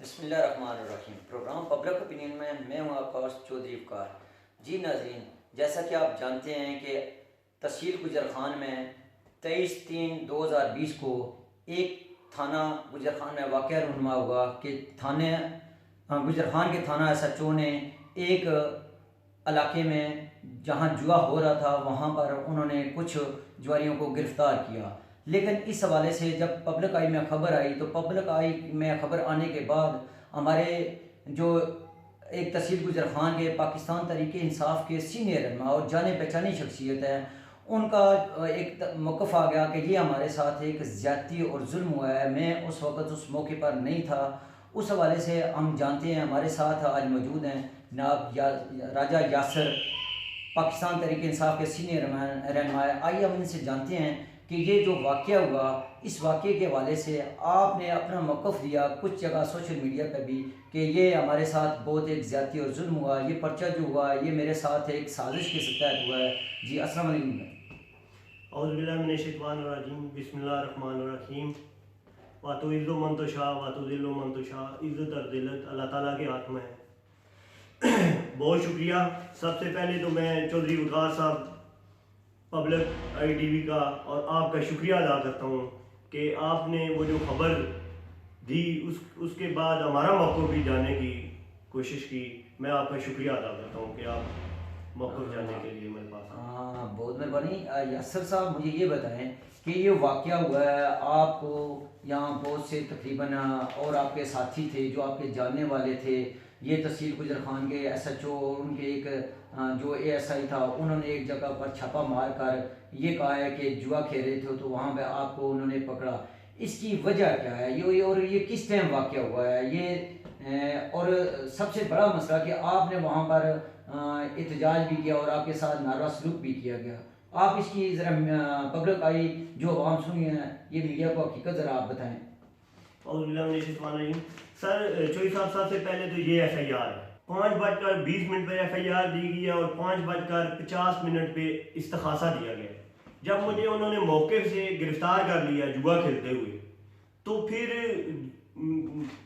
बिस्मिल्लाहिर्रहमानिर्रहीम। Programme public opinion में मैं हूं आपका होस्ट चौधरी अफकार। जी नाज़रीन, जैसा कि आप जानते हैं कि तहसील गुजर खान में 23/3/2020 को एक थाना गुजर खान में वाक़या रूनुमा हुआ कि थाने गुजर खान के थाना SHO ने एक इलाके में जहां जुआ हो रहा था वहां पर उन्होंने कुछ जुआरियों को गिरफ़्तार किया। लेकिन इस हवाले से जब पब्लिक आई में ख़बर आई तो पब्लिक आई में ख़बर आने के बाद हमारे जो एक तहसील गुजर खान के पाकिस्तान तहरीक इंसाफ के सीनियर रहनुमा और जाने पहचानी शख्सियत है, उनका एक मौक़िफ़ आ गया कि ये हमारे साथ एक ज़्यादती और जुल्म हुआ है। मैं उस वक़्त उस मौके पर नहीं था। उस हवाले से हम जानते हैं, हमारे साथ आज मौजूद हैं जनाब राजा यासर, पाकिस्तान तहरीक इंसाफ के सीनियर रहनुमा। आइए हम इनसे जानते हैं कि ये जो वाक़या हुआ, इस वाक़े के हवाले से आपने अपना मौक़िफ़ दिया कुछ जगह सोशल मीडिया पर भी कि ये हमारे साथ बहुत एक ज़्यादती और जुल्म हुआ, ये पर्चा जो हुआ ये मेरे साथ एक साजिश के तहत हुआ है। जी अस्सलाम वालेकुम। औज़ुबिल्लाहि मिनश्शैतानिर्रजीम, बिस्मिल्लाहिर्रहमानिर्रहीम। वातो इज़्ज़ो मन तशा वातो ज़िल्लु मन तशा, इज़्ज़त और ज़िल्लत अल्लाह ताला के हाथ में है। बहुत शुक्रिया। सबसे पहले तो मैं चौधरी वक़ार साहब, पब्लिक ITV का और आपका शुक्रिया अदा करता हूँ कि आपने वो जो खबर दी उसके बाद हमारा मौक़िफ़ भी जानने की कोशिश की। मैं आपका शुक्रिया अदा करता हूँ कि आप मौक़िफ़ जानने के लिए मेरे पास। हाँ, बहुत मेहरबानी। यासर साहब, मुझे ये बताएं कि ये वाक़या हुआ है, आपको यहाँ बहुत से तकरीबन और आपके साथी थे जो आपके जानने वाले थे। ये तहसील गुजर खान के SHO और उनके एक जो ASI था, उन्होंने एक जगह पर छापा मार कर ये कहा है कि जुआ खेल रहे थे तो वहाँ पे आपको उन्होंने पकड़ा। इसकी वजह क्या है ये और ये किस टाइम वाक़या हुआ है ये? और सबसे बड़ा मसला कि आपने वहाँ पर एहतजाज भी किया और आपके साथ नारवा सलूक भी किया गया। आप इसकी ज़रा पब्लिक आई जो आवाम सुनी है, ये मीडिया को हकीकत ज़रा आप बताएं। सर चौधरी साहब, सबसे पहले तो ये FIR है, 5:20 पर FIR दी गई है और 5:50 पे इस्तखासा दिया गया। जब मुझे उन्होंने मौके से गिरफ्तार कर लिया जुआ खेलते हुए, तो फिर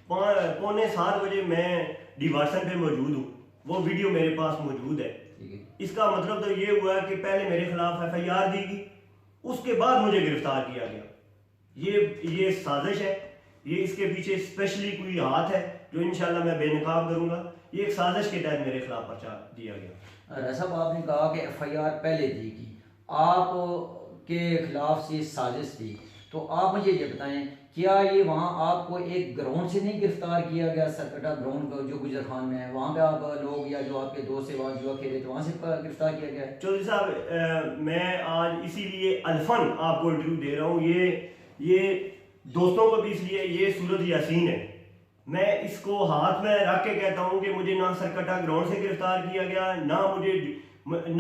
6:45 मैं डिवार्सन पे मौजूद हूँ। वो वीडियो मेरे पास मौजूद है। इसका मतलब तो ये हुआ कि पहले मेरे खिलाफ FIR दी गई, उसके बाद मुझे गिरफ्तार किया गया। ये साजिश है, ये इसके पीछे स्पेशली कोई हाथ है जो इंशाल्लाह मैं बेनकाब करूंगा। ये एक साजिश के तहत मेरे खिलाफ पर्चा दिया गया। राजा साहब, आपने कहा कि FIR पहले दी गई, आप के खिलाफ से साजिश थी, तो आप मुझे ये बताएं क्या ये वहाँ आपको एक ग्राउंड से नहीं गिरफ्तार किया गया? सरकटा ग्राउंड जो गुजर खान में है, वहाँ पे आप लोग या जो आपके दोस्त से वहाँ जुआ खेले थे वहाँ से गिरफ्तार किया गया? चौधरी साहब, मैं आज इसीलिए अल्फन आपको इंटरव्यू दे रहा हूँ। ये दोस्तों को भी इसलिए, ये सूरत यासीन है। मैं इसको हाथ में रख के कहता हूँ कि मुझे ना सरकटा ग्राउंड से गिरफ्तार किया गया, ना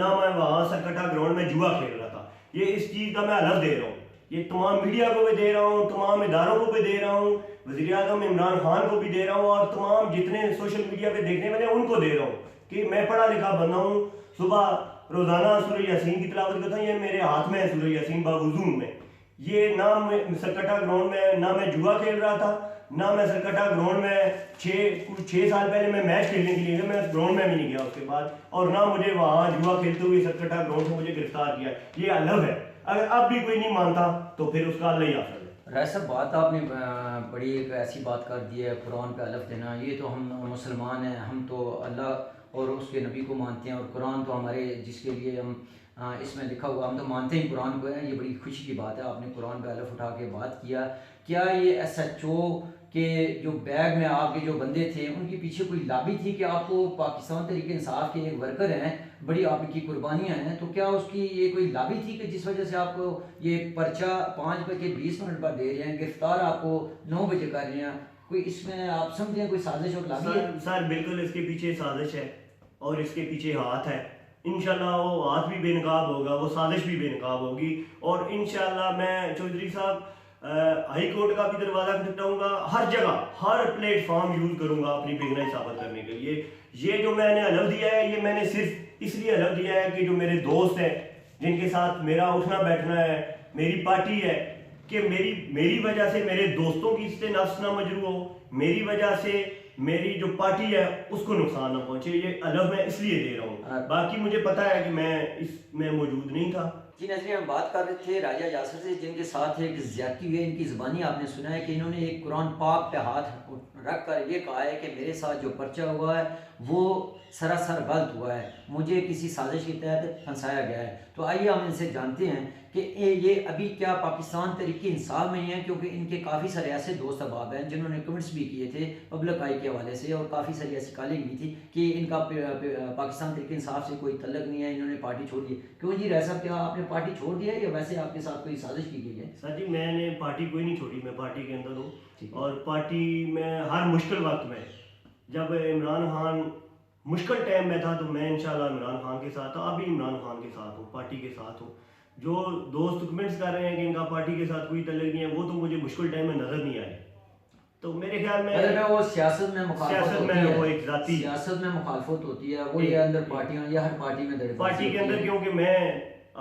मैं वहाँ सरकटा ग्राउंड में जुआ खेल रहा था। ये इस चीज़ का मैं हलफ दे रहा हूँ। ये तमाम मीडिया को भी दे रहा हूँ, तमाम इदारों को भी दे रहा हूँ, वज़ीर-ए-आज़म इमरान खान को भी दे रहा हूँ और तमाम जितने सोशल मीडिया पे देखने वाले उनको दे रहा हूँ कि मैं पढ़ा लिखा बंदा हूँ। सुबह रोज़ाना सूरह यासीन की तिलावत करता हूँ। ये मेरे हाथ में है सूरह यासीन बावजूद में। ये ना मैं सरकटा ग्राउंड में ना मैं जुआ खेल रहा था, ना मैं सरकटा ग्राउंड में 6 साल पहले मैं मैच खेलने के लिए गया, मैं ग्राउंड में भी नहीं गया उसके बाद, और ना मुझे वहाँ जुआ खेलते हुए सरकटा ग्राउंड से मुझे गिरफ्तार किया। ये अलग है। अगर अब भी कोई नहीं मानता तो फिर उसका अल्लाह ही आफर है। राय साहब, बात आपने बड़ी एक ऐसी बात कर दी है, कुरान पे हलफ देना। ये तो हम मुसलमान हैं, हम तो अल्लाह और उसके नबी को मानते हैं और कुरान तो हमारे जिसके लिए हम इसमें लिखा हुआ हम तो मानते ही कुरान को है। ये बड़ी खुशी की बात है, आपने कुरान पे हलफ उठा के बात किया। क्या ये SHO के जो बैग में आपके जो बंदे थे उनके पीछे कोई लाबी थी कि आपको पाकिस्तान तहरीक इंसाफ के एक वर्कर हैं, बड़ी आपकी कुर्बानियाँ हैं, तो क्या उसकी ये कोई लाबी थी कि जिस वजह से आपको ये पर्चा 5:20 पर दे रहे हैं, गिरफ्तार आपको 9 बजे कर रहे हैं? कोई इसमें आप समझते हैं कोई साजिश और लाबी है? सर बिल्कुल इसके पीछे साजिश है और इसके पीछे हाथ है। इंशाल्लाह वो हाथ भी बेनकाब होगा, वो साजिश भी बेनकाब होगी। और इंशाल्लाह मैं चौधरी साहब हाई कोर्ट का भी दरवाज़ा खटखटाऊंगा, हर जगह हर प्लेटफॉर्म यूज़ करूंगा अपनी बेगनाई साबित करने के लिए। ये जो मैंने हलफ दिया है, ये मैंने सिर्फ इसलिए हलफ दिया है कि जो मेरे दोस्त हैं, जिनके साथ मेरा उठना बैठना है, मेरी पार्टी है, कि मेरी वजह से मेरे दोस्तों की इससे नफ्स ना मजरू हो, मेरी वजह से मेरी जो पार्टी है उसको नुकसान ना पहुंचे। ये अलग मैं इसलिए दे रहा हूँ, बाकी मुझे पता है कि मैं इसमें मौजूद नहीं था। जी नजरिए, हम बात कर रहे थे राजा यासर से, जिनके साथ एक ज्यादती हुई है। इनकी ज़बानी आपने सुना है कि इन्होंने एक कुरान पाक पे हाथ रख कर ये कहा है कि मेरे साथ जो पर्चा हुआ है वो सरासर गलत हुआ है, मुझे किसी साजिश के तहत फंसाया गया है। तो आइए हम इनसे जानते हैं कि ये अभी क्या पाकिस्तान तहरीक इंसाफ में ही हैं, क्योंकि इनके काफ़ी सारे ऐसे दोस्त अहबाब हैं जिन्होंने कमेंट्स भी किए थे पब्लिक आई के हवाले से, और काफ़ी सारी ऐसी कॉलिंग भी थी कि इनका पाकिस्तान तहरीक इंसाफ से कोई तल्लक नहीं है, इन्होंने पार्टी छोड़ दी। क्यों जी रह साहब, क्या आपने पार्टी छोड़ दी है या वैसे आपके साथ कोई साजिश की गई है? सर जी, मैंने पार्टी कोई नहीं छोड़ी, मैं पार्टी के अंदर हूँ। और पार्टी में हर मुश्किल वक्त में, जब इमरान खान मुश्किल टाइम में था तो मैं इंशाल्लाह इमरान खान के साथ था, अभी इमरान खान के साथ हूँ, पार्टी के साथ हूँ। जो दोस्त कमेंट्स कर रहे हैं कि इनका पार्टी के साथ कोई तल्लुक नहीं है, वो तो मुझे मुश्किल टाइम में नजर नहीं आए। तो मेरे ख्याल में वो सियासत में मुखालफत होती है, वो एक जाती सियासत में मुखालफत होती है, वो ये अंदर पार्टियां या हर पार्टी में पार्टी के अंदर, क्योंकि मैं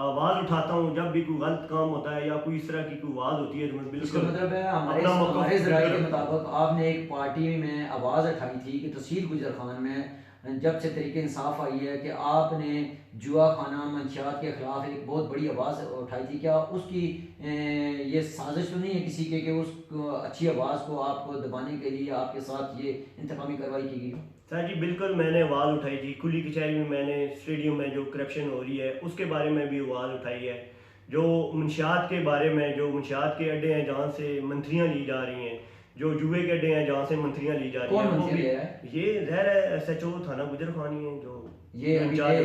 आवाज उठाता हूँ जब भी कोई गलत काम होता है या कोई इस तरह की कोई आवाज होती है तो मैं बिल्कुल, मतलब है हमारे ज़राए के मुताबिक आपने एक पार्टी में आवाज़ उठाई थी कि तहसील गुजर खान में जब से तरीके इंसाफ आई है कि आपने जुआ खाना मंशियात के खिलाफ एक बहुत बड़ी आवाज़ उठाई थी। क्या उसकी ये साजिश तो नहीं है किसी के कि उस अच्छी आवाज़ को आपको दबाने के लिए आपके साथ ये इंतकामी कार्रवाई की गई? सर जी बिल्कुल, मैंने आवाज़ उठाई थी। खुली कचहरी में मैंने स्टेडियम में जो करप्शन हो रही है उसके बारे में भी आवाज़ उठाई है। जो मंशियात के बारे में, जो मंशियात के अड्डे हैं जहाँ से मंथलियाँ ली जा रही हैं, जो जुए के अड्डे हैं जहाँ से मंथलियाँ ली जा रही हैं, वो भी ये ज़हर SHO थाना गुजर खानी है जो ये होता है।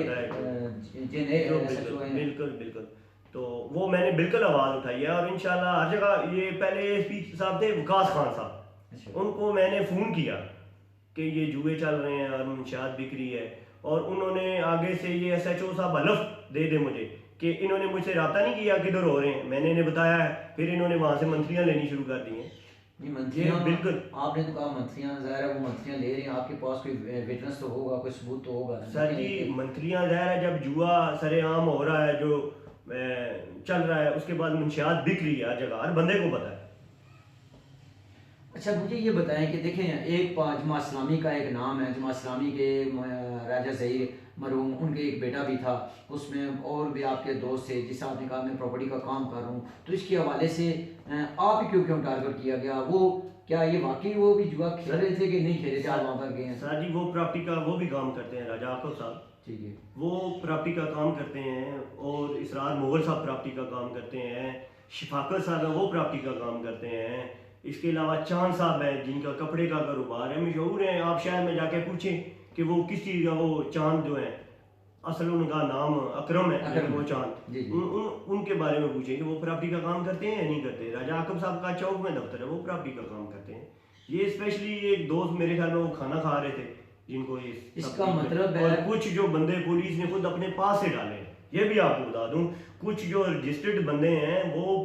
बिल्कुल बिल्कुल, तो वो मैंने बिल्कुल आवाज़ उठाई है। और इंशाल्लाह हर जगह, ये पहले ASP साहब थे वकास खान साहब, उनको मैंने फ़ोन किया कि ये जुए चल रहे हैं और मंशियात बिक रही है, और उन्होंने आगे से ये SHO साहब हलफ दे दे मुझे कि इन्होंने मुझसे रब्ता नहीं किया किधर हो रहे हैं, मैंने इन्हें बताया है, फिर इन्होंने वहाँ से मंथलियाँ लेनी शुरू कर दी हैं। मंथलियाँ बिल्कुल, आपने तो कहा मंथलियाँ, ज़ाहिर है वो मंथलियाँ ले रहे हैं, आपके पास कोई विटनेस तो होगा, कोई सबूत तो होगा सर जी। मंथलियाँ ज़ाहिर है जब जुआ सरेआम हो रहा है, जो चल रहा है, उसके बाद मंशियात बिक रही है हर जगह, हर बंदे को पता है। अच्छा मुझे ये बताएं कि देखें, एक जमात इस्लामी का एक नाम है, जमात इस्लामी के राजा ज़हीर मरहूम, उनके एक बेटा भी था, उसमें और भी आपके दोस्त थे, जिससे आपने कहा मैं प्रॉपर्टी का काम कर रहा हूँ, तो इसके हवाले से आप क्यों टारगेट किया गया? वो क्या ये वाकई वो भी जुआ खेल रहे थे कि नहीं खेल रहे थे, आप वहाँ पर गए हैं? सर जी वो प्रॉपर्टी का वो भी काम करते हैं, राजा आकब साहब, ठीक है, वो प्रॉपर्टी का काम करते हैं, और इसरार मुगल साहब प्रॉपर्टी का काम करते हैं, शफाकत साहब है वो प्रॉपर्टी का काम करते हैं, इसके अलावा चांद साहब है जिनका कपड़े का कारोबार है, मशहूर हैं। आप शहर में जाके पूछें कि वो किस चीज़ का, वो चांद जो है, असल उनका नाम अकरम है, वो चांद, उनके बारे में पूछें कि वो प्रॉपर्टी का काम करते हैं या नहीं करते। राजा आकब साहब का चौक में दफ्तर है, वो प्रॉपर्टी का काम करते हैं। ये स्पेशली एक दोस्त मेरे ख्याल में वो खाना खा रहे थे जिनको इसका मतलब है, और कुछ जो बंदे पुलिस ने खुद अपने पास से डाले, ये भी आपको बता दूं, कुछ जो रजिस्टर्ड बंदे हैं वो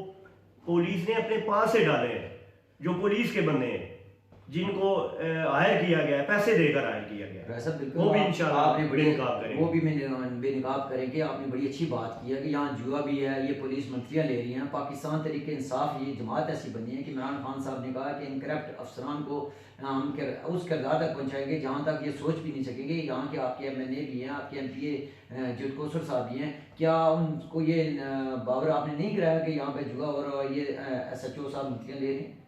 पुलिस ने अपने पास से डाले हैं, जो पुलिस के बंदे हैं जिनको हायर किया गया है, पैसे देकर हायर किया गया है, वो भी इंशाल्लाह आपने बेनकाब करेंगे, वो भी बेनकाब करेंगे। आपने बड़ी अच्छी बात की है कि यहाँ जुआ भी है, ये पुलिस मंत्रियाँ ले रही हैं। पाकिस्तान तरीके इंसाफ ये जमात ऐसी बनी है कि इमरान खान साहब ने कहा कि इन करप्ट अफसरान को हम उस किरदार तक पहुँचाएंगे जहाँ तक ये सोच भी नहीं सकेंगे। यहाँ के आपके MNA भी हैं, आपके MPA जुद कोसर साहब भी हैं, क्या उनको ये बावर आपने नहीं कराया कि यहाँ पे जुआ और ये SHO साहब मंत्रियाँ ले रहे हैं?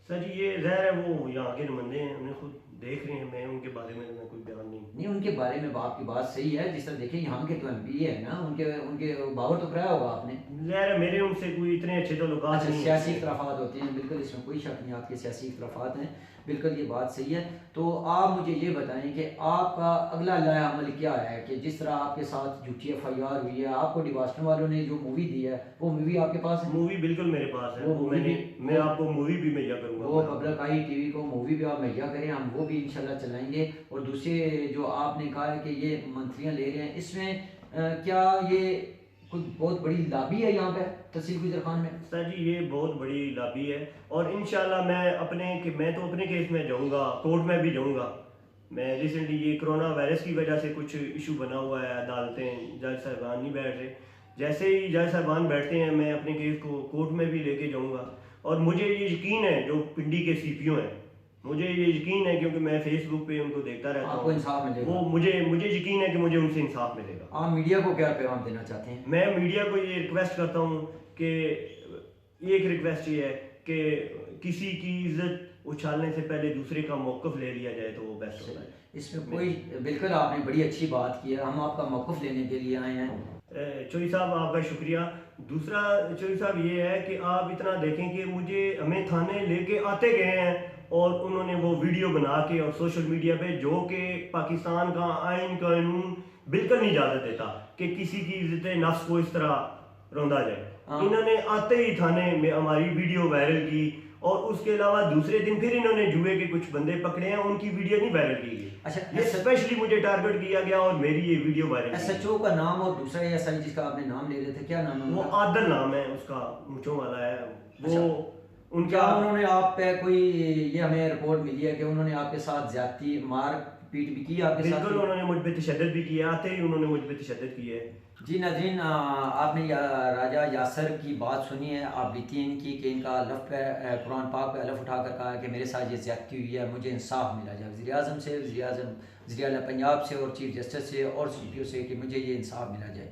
सर जी ये ज़ाहिर है वो यहाँ के नुमाइंदे हैं, उन्हें खुद देख रहे हैं, मैं उनके बारे में मैं कोई बयान नहीं। उनके बारे में आपकी बात सही है, जिस तरह देखें यहाँ के तो MPA है ना, उनके बावर तो कराया होगा आपने। ज़ाहिर है मेरे उनसे कोई इतने अच्छे तो लोग नहीं, सियासी इख्तलाफात होते हैं, बिल्कुल इसमें कोई शक नहीं, आपके सियासी इख्तलाफात हैं, बिल्कुल ये बात सही है। तो आप मुझे ये बताएं कि आपका अगला लाया अमल क्या है, कि जिस तरह आपके साथ झूठी FIR हुई है, आपको डिवास्टर वालों ने जो मूवी दी है वो मूवी आपके पास है? मूवी बिल्कुल मेरे पास है, वो मैं आपको मूवी भी मुहैया करूँगा, वो पब्लिक आई TV को मूवी भी आप मुहैया करें, हम वो भी इंशाल्लाह चलाएंगे। और दूसरे जो आपने कहा है कि ये मंत्रियाँ ले रहे हैं, इसमें क्या ये कोई बहुत बड़ी लाबी है यहाँ पे तहसील गुजर खान में? सर जी ये बहुत बड़ी लाबी है, और इंशाल्लाह मैं तो अपने केस में जाऊँगा, कोर्ट में भी जाऊँगा। मैं रिसेंटली ये कोरोना वायरस की वजह से कुछ इशू बना हुआ है, अदालतें जज साहबान नहीं बैठ रहे, जैसे ही जज साहबान बैठते हैं मैं अपने केस को कोर्ट में भी लेके जाऊंगा। और मुझे ये यकीन है जो पिंडी के सीपीओ हैं, मुझे ये यकीन है क्योंकि मैं फेसबुक पे उनको देखता रहता आपको हूँ, इंसाफ मिलेगा। वो मुझे मुझे यकीन है कि मुझे उनसे इंसाफ मिलेगा। आप मीडिया को क्या पैगाम देना चाहते हैं? मैं मीडिया को ये रिक्वेस्ट करता हूँ कि एक रिक्वेस्ट ये है कि किसी की इज्जत उछालने से पहले दूसरे का मौक़िफ़ ले लिया जाए तो वो बेस्ट होता है। इसमें कोई, बिल्कुल आपने बड़ी अच्छी बात की है, हम आपका मौक़िफ़ लेने के लिए आए हैं। चोई साहब आपका शुक्रिया। दूसरा चोई साहब ये है कि आप इतना देखें कि हमें थाने लेके आते गए हैं और उन्होंने वो वीडियो बना के और सोशल मीडिया पे, जो कि पाकिस्तान का आइन कानून बिल्कुल नहीं इजाज़त देता कि किसी की इज्जत नफ्स को इस तरह रौंदा जाए। इन्होंने आते ही थाने में हमारी वीडियो वायरल की और उसके अलावा दूसरे दिन फिर इन्होंने जुए के कुछ बंदे पकड़े हैं, उनकी वीडियो नहीं वायरल की गई। अच्छा, ये स्पेशली मुझे टारगेट किया गया और मेरी ये वीडियो वायरल की। SHO का नाम और दूसरा एसआई जिसका आपने नाम ले रहे थे, क्या नाम है वो उनका? आदल नाम है उसका, मूंछों वाला है वो। अच्छा। उनका क्या उन्होंने आप पे कोई, ये हमें रिपोर्ट मिली है कि उन्होंने आपके साथ ज्यादती मार पीट भी की आपके साथ? बिल्कुल, उन्होंने मुझ पे तशद्दुद भी किया, आते ही उन्होंने मुझ पे तशद्दुद किया है। जी नाज़रीन, आपने राजा यासर की बात सुनी है। आप बीती इनकी कि इनका लफ पे कुरान पाक पे लफ उठाकर कहा कि मेरे साथ ये ज़्यादती हुई है, मुझे इंसाफ मिला जाए वज़ीर आज़म से, वज़ीर आला पंजाब से और चीफ जस्टिस से और CPO से कि मुझे ये इंसाफ मिला जाए।